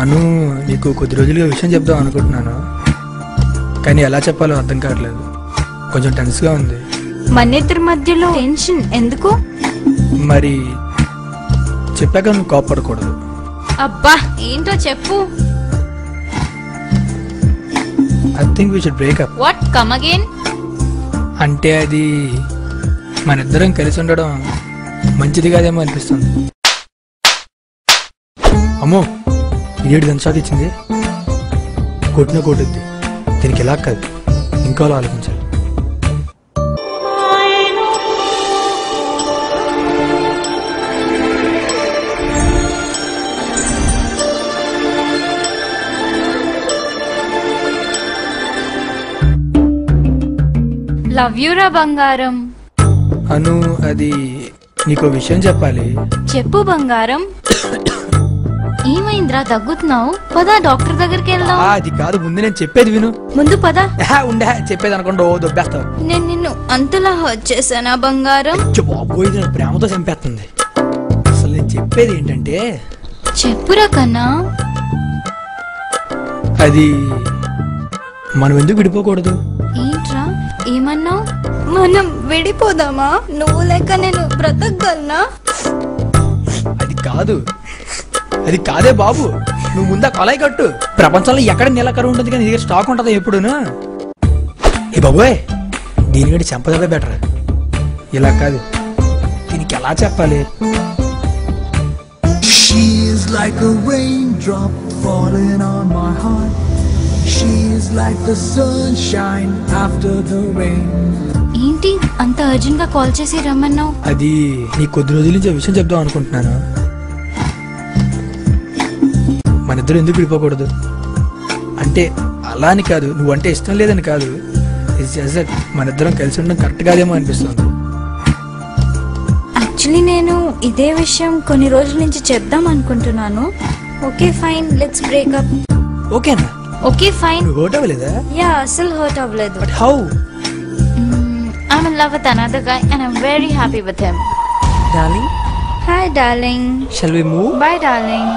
అను నీకు కొద్ది రోజులుగా విషయం చెప్దాం అనుకుంటున్నాను, కానీ ఎలా చెప్పాలో అర్థం కావట్లేదు. కొంచెం టెన్స్గా ఉంది. మన ఇద్దరి మధ్యలో టెన్షన్ ఎందుకు? మరి చెప్పాక నువ్వు కోపడకూడదు. అబ్బా ఏంటో చెప్పు. I think we should breakup. What? Come again. అంటే అది మన ఇద్దరం కలిసి ఉండడం మంచిది కాదేమో అనిపిస్తుంది. అమ్మో, ఇదేడు గన్ షాట్ ఇచ్చింది. కొట్టిన కొట్టుద్ది. దీనికి ఎలా కాదు, ఇంకోలా ఆలోచించాలి. లవ్ యూ రా బంగారం. అను అది నీకో విషయం చెప్పాలి. చెప్పు బంగారం. ఏమైందిరా దగ్గుతున్నావు? పద డాక్టర్ దగ్గరికి వెళ్దాం. అది కాదు, ముందు నేను చెప్పేది విను. ముందు పద. ఉండే చెప్పేది అనుకోండి, ఓ దొబ్బేస్తావు. నేను నిన్ను అంతలా హర్ట్ చేశానా బంగారం? బాబోయ్, నేను ప్రేమతో చంపేస్తుంది. అసలు నేను చెప్పేది ఏంటంటే, చెప్పురా కన్నా. అది మనం ఎందుకు విడిపోకూడదు? ఏంట్రా ఏమన్నావు? మనం విడిపోదామా? నువ్వు లేక నేను బ్రతకగలనా? అది కాదే బాబు, నువ్వు ముందా కొలాయి కట్టు. ప్రపంచంలో ఎక్కడ నీలకరు ఉంటుంది కానీ నీ దగ్గర స్టాక్ ఉంటుందా ఎప్పుడును? ఏ బాబోయ్, దీనికంటే చెంపదబ్బే బెటర్. ఇలా కాదు, దీనికి ఎలా చెప్పాలి? She is like a raindrop falling on my heart. She is like the sunshine after the rain. ఏంటి అంత అర్జెంట్ గా కాల్ చేసి రమ్మన్నావు? అది నీ కొద్ది రోజుల నుంచి విషయం చెప్దాం అనుకుంటున్నాను. మన ఇద్దరు ఎందుకు విడిపోకూడదు అంటే అలా అని కాదు, నువ్వంటే ఇష్టం లేదని కాదు. మన ఇద్దరం కలిసి ఉండడం కరెక్ట్ కాదేమో అనిపిస్తుంది. యాక్చువల్లీ నేను ఇదే విషయం కొన్ని రోజుల నుంచి చెప్దాం అనుకుంటున్నాను. Okay fine, let's breakup. ఓకేనా? Okay fine. నువ్వు హర్ట్ అవ్వలేదా? యా, అసలు హర్ట్ అవ్వలేదు. But how? I'm in love with another guy and I'm very happy with him. Darling? Hi darling. Shall we move? Bye darling.